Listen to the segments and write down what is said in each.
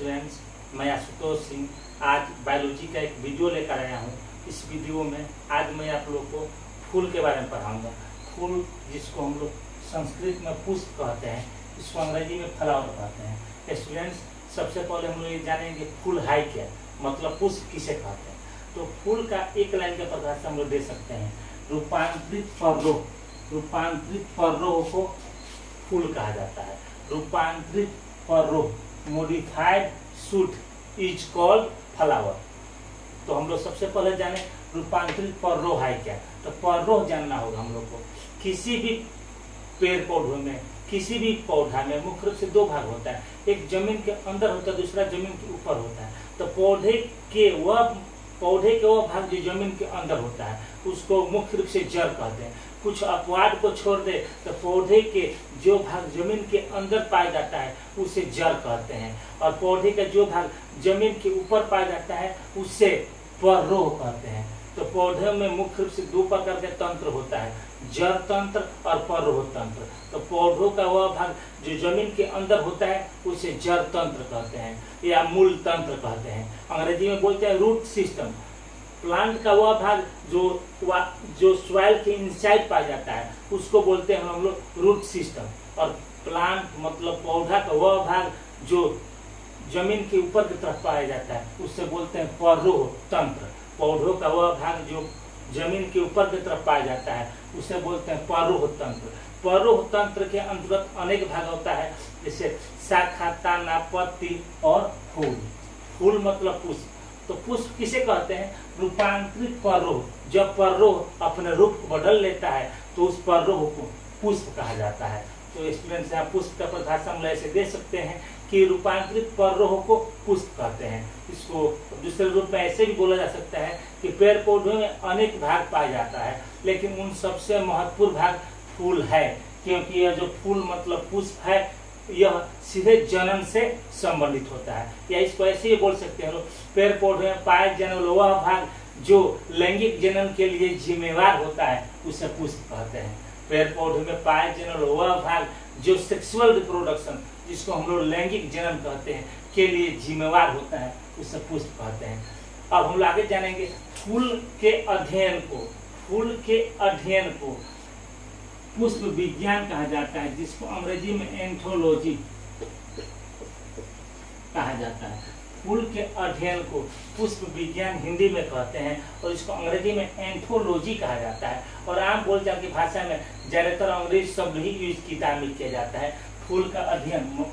Students, मैं आशुतोष सिंह आज biology का एक वीडियो लेकर आया हूँ। इस वीडियो में आज मैं आप लोग को फूल के बारे में पढ़ाऊंगा। फूल जिसको हम लोग संस्कृत में पुष्प कहते हैं, इसको अंग्रेजी में फ्लावर कहते हैं। स्टूडेंट्स, सबसे पहले हम लोग ये जानेंगे फूल है क्या, मतलब पुष्प किसे कहते हैं। तो फूल का एक लाइन के परिभाषा हम लोग दे सकते हैं, रूपांतरित पर्रोह। रूपांतरित पर्रोह को फूल कहा जाता है। रूपांतरित पर्रोह, modified shoot is called flower. तो हम लोग सबसे पहले जाने रूपांतरित पर्रोह है क्या। तो पर्रोह जानना होगा हम लोग को। किसी भी पेड़ पौधों में, किसी भी पौधा में मुख्य रूप से दो भाग होता है, एक जमीन के अंदर होता है, दूसरा जमीन के ऊपर होता है। तो पौधे के वह भाग जो जमीन के अंदर होता है उसको मुख्य रूप से जड़ कहते हैं। कुछ अपवाद को छोड़ दे तो पौधे के जो भाग जमीन के अंदर पाया जाता है उसे जड़ कहते हैं, और पौधे का जो भाग जमीन के ऊपर पाया जाता है उसे पर्रोह कहते हैं। तो पौधे में मुख्य रूप से दो प्रकार के तंत्र होता है, जड़ तंत्र और पर्रोह तंत्र। तो पौधों का वह भाग जो जमीन के अंदर होता है उसे जड़ तंत्र कहते हैं या मूल तंत्र कहते हैं। अंग्रेजी में बोलते हैं रूट सिस्टम। प्लांट का वह भाग जो सॉइल के इनसाइड पाया जाता है उसको बोलते हैं हम लोग रूट सिस्टम। और प्लांट मतलब पौधा का वह भाग जो जमीन के ऊपर की तरफ पाया जाता है उससे बोलते हैं पर्रोह तंत्र। पौधों का वह भाग जो जमीन के ऊपर की तरफ पाया जाता है उसे बोलते हैं पर्रोह तंत्र। पर्रोह तंत्र के अंतर्गत अनेक भाग होता है, जैसे शाखा, तना, पत्ती और फूल। फूल मतलब पुष्प। तो पुष्प किसे कहते हैं? रूपांतरित पर्रोह। जब पर्रोह अपने रूप को बदल लेता है तो उस पर्रोह को पुष्प कहा जाता है। तो स्टूडेंट्स यहाँ पुष्प का परिभाषा हम ऐसे दे सकते हैं कि रूपांतरित पर्रोह को पुष्प कहते हैं। इसको दूसरे रूप में ऐसे भी बोला जा सकता है कि पेड़ पौधों में अनेक भाग पाया जाता है, लेकिन उन सबसे महत्वपूर्ण भाग फूल है, क्योंकि यह जो फूल मतलब पुष्प है यह सीधे जनन से संबंधित होता है। या इसको ऐसे ही बोल सकते हैं, पेड़ पौधे में पाए जाने वाला वह भाग जो लैंगिक जनन के लिए जिम्मेवार होता है उसे पुष्प कहते हैं। पेड़ पौधे में पाए जाने वाला वह भाग जो सेक्सुअल रिप्रोडक्शन, जिसको हम लोग लैंगिक जनन कहते हैं, के लिए जिम्मेवार होता है उसे पुष्प कहते हैं। अब हम लोग आगे जानेंगे फूल के अध्ययन को। फूल के अध्ययन को पुष्प विज्ञान कहा जाता है, जिसको अंग्रेजी में एंथोलॉजी कहा जाता है। फूल के अध्ययन को पुष्प विज्ञान हिंदी में कहते हैं और इसको अंग्रेजी में एंथोलॉजी कहा जाता है। और आम बोलचाल की भाषा में ज्यादातर अंग्रेजी शब्द ही यूज किया जाता है। फूल का अध्ययन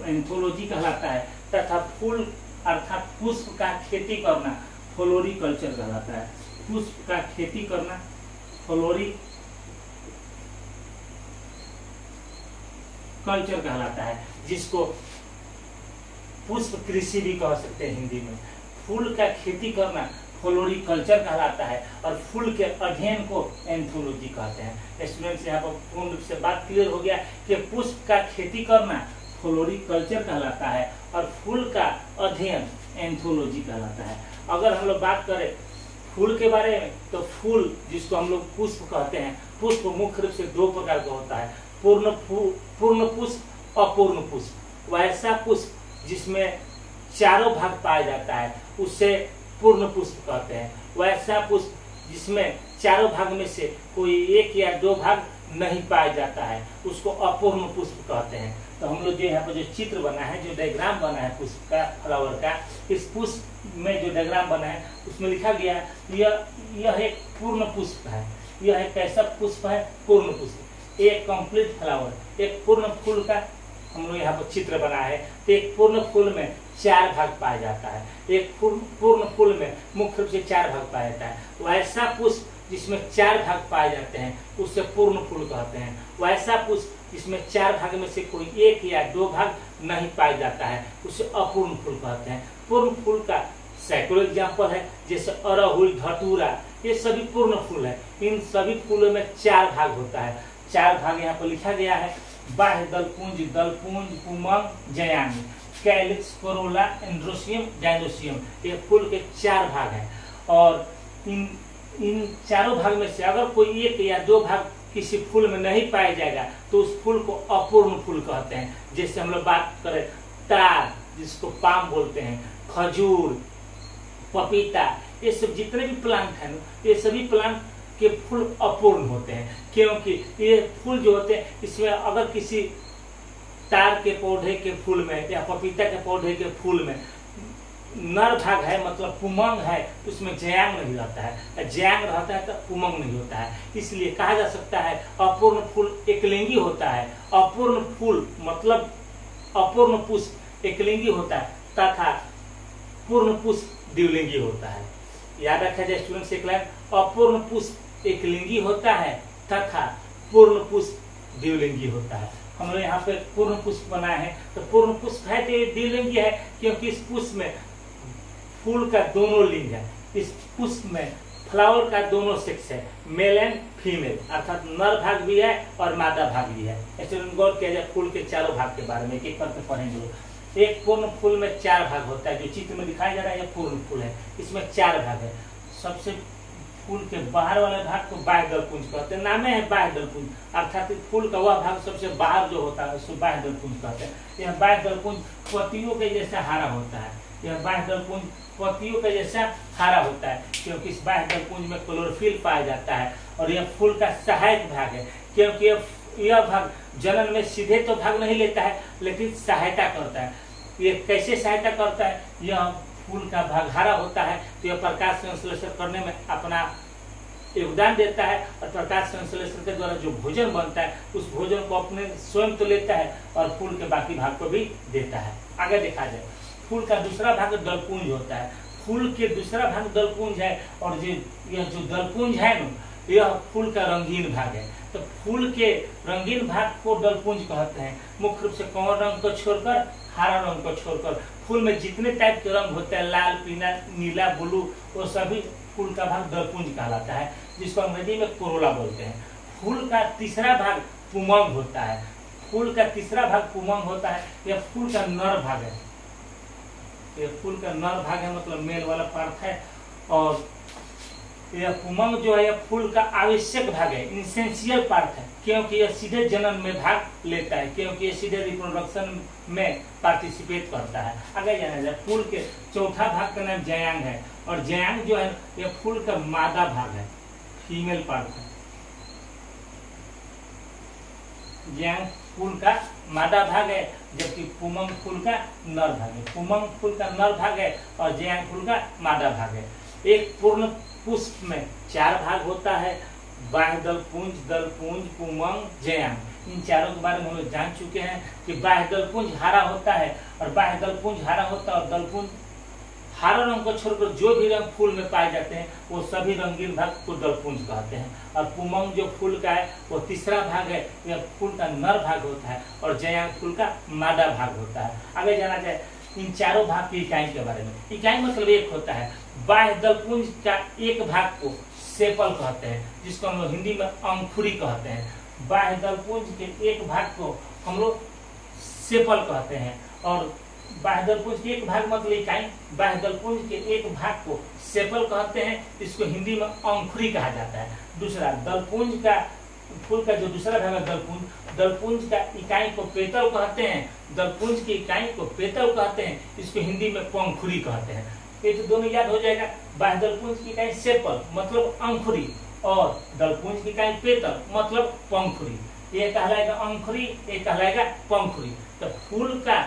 एंथोलॉजी कहलाता है तथा फूल अर्थात पुष्प का खेती करना फ्लोरिकल्चर कहलाता है। पुष्प का खेती करना फ्लोरिकल्चर कहलाता है, जिसको पुष्प कृषि भी कह सकते हैं हिंदी में। फूल का खेती करना फ्लोरिकल्चर कहलाता है और फूल के अध्ययन को एंथोलॉजी कहते हैं। स्टूडेंट्स, यहाँ पर पूर्ण रूप से बात क्लियर हो गया कि पुष्प का खेती करना फ्लोरिकल्चर कहलाता है और फूल का अध्ययन एंथोलॉजी कहलाता है। अगर हम लोग बात करें फूल के बारे में, तो फूल जिसको हम लोग पुष्प कहते हैं, पुष्प मुख्य रूप से दो प्रकार का होता है, पूर्ण पुष्प, अपूर्ण पुष्प। वैसा पुष्प जिसमें चारों भाग पाया जाता है उसे पूर्ण पुष्प कहते हैं। वैसा पुष्प जिसमें चारों भाग में से कोई एक या दो भाग नहीं पाया जाता है उसको अपूर्ण पुष्प कहते हैं। तो हम लोग जो यहाँ पर जो चित्र बना है, जो डायग्राम बना है पुष्प का, फ्लावर का, इस पुष्प में जो डायग्राम बना है उसमें लिखा गया है यह एक पूर्ण पुष्प है। यह एक कैसा पुष्प है? पूर्ण पुष्प। एक कंप्लीट फ्लावर, एक पूर्ण फूल का हम लोग यहाँ पर चित्र बना है। तो एक पूर्ण फूल में चार भाग पाया जाता है। एक पूर्ण फूल में मुख्य रूप से चार भाग पाया जाता है। वैसा पुष्प जिसमें चार भाग पाए जाते हैं उससे पूर्ण फूल कहते हैं। वैसा पुष्प जिसमें चार भाग में से कोई एक या दो भाग नहीं पाया जाता है उसे अपूर्ण फूल कहते हैं। पूर्ण फूल का सैकड़ों एग्जाम्पल है, जैसे अड़हुल, धतूरा, ये सभी पूर्ण फूल है। इन सभी फूलों में चार भाग होता है। चार भाग यहाँ पर लिखा गया है, बाह्य दलपुंज, पुमंग, जयानी, कैलिक्स, कोरोला, एंड्रोसियम, डायनोसियम। ये फूल के चार भाग हैं और इन चारों भाग में से अगर कोई एक या दो भाग किसी फूल में नहीं पाया जाएगा तो उस फूल को अपूर्ण फूल कहते हैं। जैसे हम लोग बात करें तार, जिसको पाम बोलते हैं, खजूर, पपीता, ये सब जितने भी प्लांट हैं ये सभी प्लांट के फूल अपूर्ण होते हैं, क्योंकि ये फूल जो होते हैं इसमें अगर किसी तार के पौधे के फूल में या पपीता के पौधे के फूल में नर भाग है, मतलब पुमंग है, तो उसमें जयांग नहीं रहता है, जयांग रहता है तो पुमंग नहीं होता है। इसलिए कहा जा सकता है अपूर्ण फूल एकलिंगी होता है। अपूर्ण फूल मतलब अपूर्ण पुष्प एकलिंगी होता है तथा पूर्ण पुष्प द्विलिंगी होता है। याद रखा जाए स्टूडेंट्स, एक लाइन, अपूर्ण पुष्प एकलिंगी होता है तथा पूर्ण पुष्प द्विलिंगी होता है। हम लोग यहाँ पे पूर्ण पुष्प बनाए हैं, तो पूर्ण पुष्प है तो ये द्विलिंगी है, क्योंकि इस पुष्प में फूल का दोनों लिंग है। इस पुष्प में फ्लावर का दोनों सेक्स है, मेल एंड फीमेल, अर्थात नर भाग भी है और मादा भाग भी है। स्टूडेंट गौर किया जाए फूल के चारों भाग के बारे में, एक एक करके पढ़ेंगे। एक पूर्ण फूल में 4 भाग होता है, जो चित्र में दिखाया जा रहा है ये पूर्ण फूल है, इसमें 4 भाग है। सबसे फूल के बाहर वाले भाग को बाह्य दलपुंज कहते हैं, नामे है बाह्य दलपुंज, अर्थात फूल का वह भाग सबसे बाहर जो होता है उसको बाह्य दलपुंज कहते हैं। यह बाह्य दलपुंज पत्तियों के जैसा हरा होता है, यह बाह्य दलपुंज पत्तियों के जैसा हरा होता है, क्योंकि इस बाह्य दलपुंज में क्लोरोफिल पाया जाता है। और यह फूल का सहायक भाग है, क्योंकि यह भाग जनन में सीधे तो भाग नहीं लेता है, लेकिन सहायता करता है। ये कैसे सहायता करता है? यह फूल का भाग हरा होता है तो यह प्रकाश संश्लेषण करने में अपना योगदान देता है, और प्रकाश संश्लेषण के द्वारा जो भोजन बनता है उस भोजन को अपने स्वयं तो लेता है और फूल के बाकी भाग को भी देता है। आगे देखा जाए, फूल का दूसरा भाग दलपुंज होता है। फूल के दूसरा भाग दलपुंज है, और यह जो दलपुंज है ना, यह फूल का रंगीन भाग है। तो फूल के रंगीन भाग को दलपुंज कहते हैं। मुख्य रूप से कौन रंग को छोड़कर, हरा रंग को छोड़कर फूल में जितने टाइप के रंग होते हैं, लाल, पीला, नीला, ब्लू, वो सभी फूल का भाग दलपुंज कहलाता है, जिसको अंग्रेजी में कोरोला बोलते हैं। फूल का तीसरा भाग पुमंग होता है। फूल का तीसरा भाग पुमंग होता है, यह फूल का नर भाग है। यह फूल का नर भाग है, मतलब मेल वाला पार्ट है। और यह पुमंग जो है यह फूल का आवश्यक भाग है, इसेंशियल पार्ट है, क्योंकि यह सीधे जनन में भाग लेता है, क्योंकि यह सीधे रिप्रोडक्शन में पार्टिसिपेट करता है। आगे जाना जाए, फूल के चौथा भाग का नाम जयांग है, और जयांग जो है यह फूल का मादा भाग है, फीमेल पार्ट है। जयांग फूल का मादा भाग है, जबकि पुमंग फूल का नर भाग है। पुमंग फूल का नर भाग है और जयांग फूल का मादा भाग है। एक पूर्ण पुष्प में 4 भाग होता है, बाह्य दलपुंज, दलपुंज, पुमंग, जयांग। इन चारों के बारे में हम लोग जान चुके हैं कि बाह्य दलपुंज हरा होता है, और बाह्य दलपुंज हरा होता है, और दलपुंज हरा रंग को छोड़कर जो भी रंग फूल में पाए जाते हैं वो सभी रंगीन भाग को दलपुंज कहते हैं। और पुमंग जो फूल का है वो तीसरा भाग है, यह फूल का नर भाग होता है, और जयांग फूल का मादा भाग होता है। आगे जाना जाए इन चारों भाग की इकाई के बारे में। इकाई मतलब एक होता है, बाह्य दलपुंज का एक भाग को सेपल कहते हैं, जिसको हम लोग हिंदी में अंकुरी कहते हैं। बाह्य दलपुंज के एक भाग को हम लोग सेपल कहते हैं, और बाह्य दलपुंज के एक भाग मतलब इकाई, बाह्य दलपुंज के एक भाग को सेपल कहते हैं, इसको हिंदी में अंकुरी कहा जाता है। दूसरा दलपुंज का, फूल का जो दूसरा भाग है दलपुंज, दलपुंज का इकाई को पेतल कहते हैं, दलपुंज की इकाई को पेतल कहते हैं, इसको हिंदी में पंखुरी कहते हैं। ये तो दोनों याद हो जाएगा। बाह्य दलपुंज की इकाई सेपल मतलब अंकुरी, और दलपुंज की इकाई पेतल मतलब पंखुरी। ये कहलाएगा अंकुरी, ये कहलाएगा पंखुरी। तो फूल का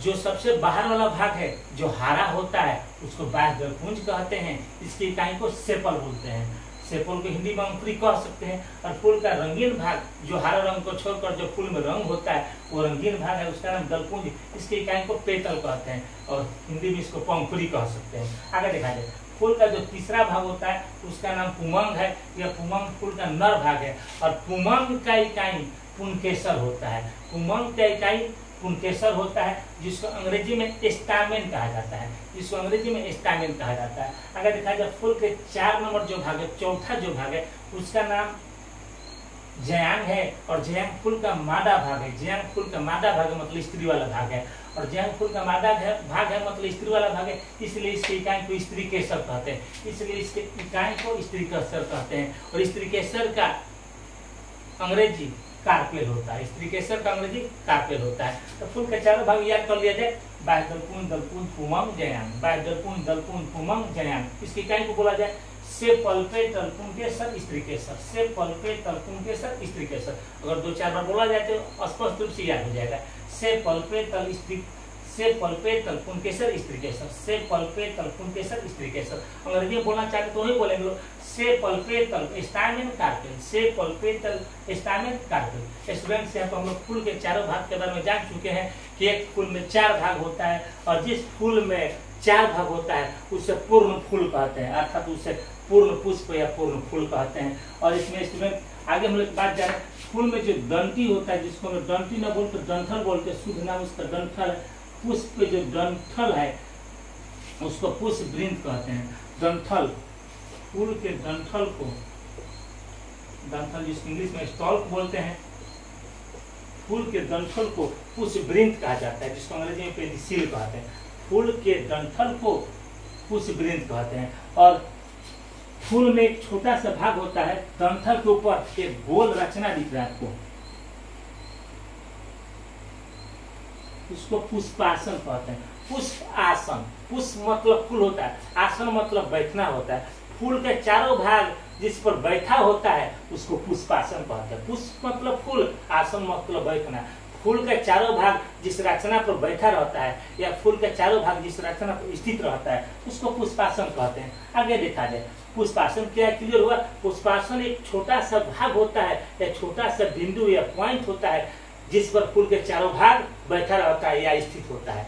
जो सबसे बाहर वाला भाग है जो हरा होता है उसको बाह्य दलपुंज कहते हैं, इसकी इकाई को सेपल बोलते हैं। सेपल को हिंदी में अंकुरी कह सकते हैं। और फूल का रंगीन भाग जो हरा रंग को छोड़कर जो फूल में रंग होता है वो रंगीन भाग है, उसका नाम दलपुंज, इसकी इकाई को पेतल कहते हैं, और हिंदी में इसको पंखुरी कह सकते हैं। आगे देखा जाए, फूल का जो तीसरा भाग होता है उसका नाम पुमंग है। यह पुमंग फूल का नर भाग है, और पुमंग का इकाई पुंकेसर होता है। पुमंग का इकाई पुंकेसर होता है, जिसको अंग्रेजी में स्टामेन कहा जाता है, जिसको अंग्रेजी में स्टामेन कहा जाता है। अगर देखा जाए फूल के 4 नंबर जो भाग है, चौथा जो भाग है उसका नाम जयांग है, और जयांग फूल का मादा भाग है। जयांग फूल का मादा भाग है मतलब स्त्री वाला भाग है, और जयांग फूल का मादा भाग है मतलब स्त्री वाला भाग है, इसलिए इसके इकाई को स्त्री केसर कहते हैं। इसलिए इसके इकाई को स्त्री केसर कहते हैं, और स्त्री केसर का अंग्रेजी कार्पेल होता है। स्त्रीकेसर का अंग्रेजी कार्पेल होता है। तो फूल के चारों भाग याद कर लिया जाए, बाह्य दलपूंज, दलपूंज, पुमंग, जयान, बाह्य दलपूंज, दलपूंज, पुमंग, जयान। इसकी इकाई को बोला जाए सेपल्पे तलपुंकेसर स्त्रीकेसर, सेपल्पे तलपुंकेसर स्त्रीकेसर। अगर 2-4 बार बोला जाए तो स्पष्ट रूप से याद हो जाएगा। सेपल्पे तल स्त्री, सेपल्पे तलपुंकेसर स्त्रीकेसर, सेपल्पे तलपुंकेसर स्त्रीकेसर। अंग्रेजी में बोलना चाहते तो वही बोलेंगे लोग, सेपल्पे तल स्टामेन कार्पेल, सेपल्पे तल स्टामेन कार्पेल। स्टूडेंट्स यहाँ पर हम लोग फूल के चारों भाग के बारे में जान चुके हैं कि एक फूल में 4 भाग होता है, और जिस फूल में 4 भाग होता है उसे पूर्ण फूल कहते हैं, अर्थात उसे पूर्ण पुष्प या पूर्ण फूल कहते हैं। और इसमें स्टूडेंट आगे हम लोग बात जाने, फूल में जो डंठी होता है, जिसको हम डंठी न बोलते डंठल बोलते हैं, शुद्ध नाम उसका डंठल है। पुष्प जो डंठल है उसको पुष्प वृंत कहते हैं। डंठल, फूल के डंठल को, डंठल जिसको इंग्लिश में स्टॉल्क बोलते हैं, फूल के डंठल को पुष्प वृंत कहा जाता है, जिसको अंग्रेजी में पेडिसिल कहते हैं। फूल के डंठल को पुष्प वृंत कहते हैं। और फूल में एक छोटा सा भाग होता है, डंठल के ऊपर एक गोल रचना दिख रहा है आपको, उसको पुष्पासन कहते हैं। पुष्प आसन, पुष्प मतलब फूल होता है, आसन मतलब बैठना होता है। फूल के चारों भाग जिस पर बैठा होता है उसको पुष्पासन कहते हैं। पुष्प मतलब फूल, आसन मतलब बैठना। फूल के चारों भाग जिस रचना पर बैठा रहता है या फूल के चारों भाग जिस रचना पर स्थित रहता है उसको पुष्पासन कहते हैं। आगे देखा जाए पुष्पासन क्या क्लियर हुआ। पुष्पासन एक छोटा सा भाग होता है या छोटा सा बिंदु या पॉइंट होता है जिस पर फूल के चारों भाग बैठा रहता है या स्थित होता है,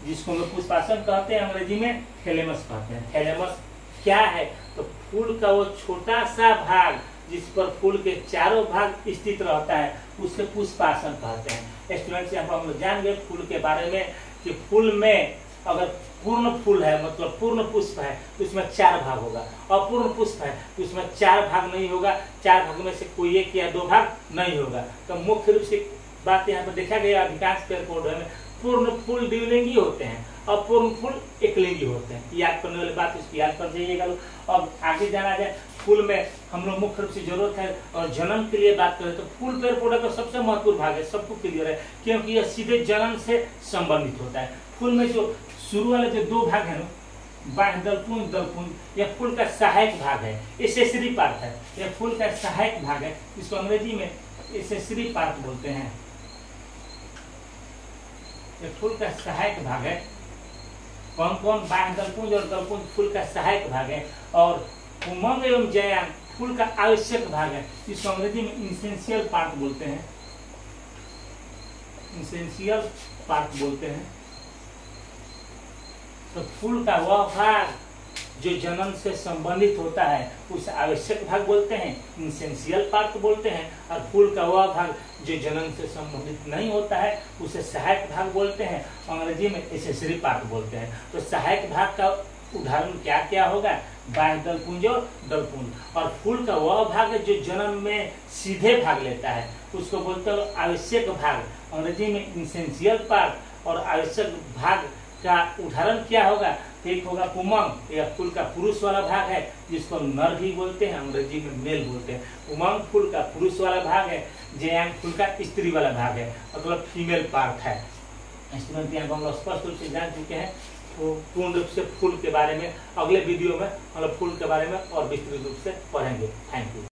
जिसको हम पुष्पासन कहते हैं। अंग्रेजी में थैलेमस कहते हैं। थैलेमस क्या है? तो फूल का वो छोटा सा भाग जिस पर फूल के चारों भाग स्थित रहता है उसे पुष्पासन कहते हैं। स्टूडेंट्स यहाँ पर हम लोग जान गए फूल के बारे में कि फूल में अगर पूर्ण फूल है मतलब पूर्ण पुष्प है तो उसमें 4 भाग होगा, अपूर्ण पुष्प है तो उसमें 4 भाग नहीं होगा, 4 भाग में से कोई 1 या 2 भाग नहीं होगा। तो मुख्य रूप से बात यहाँ पर देखा गया अधिकांश पेड़ पौधों में पूर्ण फूल द्विलिंगी होते हैं, अपूर्ण फूल एकलिंगी होते हैं। याद करने वाली बात इसकी याद कर जाइएगा लोग। अब आगे जाना जाए फूल में हम लोग मुख्य रूप से जरूरत है और जन्म के लिए बात करें तो फूल पेड़ पौधे का सबसे महत्वपूर्ण भाग है, सबको क्लियर है, क्योंकि यह सीधे जन्म से संबंधित होता है। फूल में जो शुरू वाले जो 2 भाग है ना, बाह्य दलपुंज, दलपुंज, यह फूल का सहायक भाग है, एसेसरी पार्ट है। यह फूल का सहायक भाग है, इसको अंग्रेजी में एसेसरी पार्ट बोलते हैं। यह फूल का सहायक भाग है। कौन कौन? बाह्य दलपुंज और दलपुंज फूल का सहायक भाग है। और पुमंग एवं जयान फूल का आवश्यक भाग है, इसको अंग्रेजी में इंसेंशियल पार्ट बोलते हैं। इंसेंशियल पार्ट बोलते हैं। तो फूल का वह भाग जो जन्म से संबंधित होता है उसे आवश्यक भाग बोलते हैं, इंसेंशियल पार्ट बोलते हैं। और फूल का वह भाग जो जन्म से संबंधित नहीं होता है उसे सहायक भाग बोलते हैं, अंग्रेजी में एसेसरी पार्ट बोलते हैं। तो सहायक भाग का उदाहरण क्या क्या होगा? बाह्य दलपुंज और दलपुंज। और फूल का वह भाग जो जन्म में सीधे भाग लेता है उसको बोलते हैं आवश्यक भाग, अंग्रेजी में इंसेंशियल पार्ट। और आवश्यक भाग का उदाहरण क्या होगा? एक होगा पुमंग, यह फूल का पुरुष वाला भाग है जिसको नर भी बोलते हैं, अंग्रेजी में मेल बोलते हैं। पुमंग फूल का पुरुष वाला भाग है, जयांग फूल का स्त्री वाला भाग है, मतलब फीमेल पार्ट है। स्टूडेंट यहाँ को हम लोग स्पष्ट रूप से जान चुके हैं तो पूर्ण रूप से फूल के बारे में अगले वीडियो में मतलब फूल के बारे में और विस्तृत रूप से पढ़ेंगे। Thank you.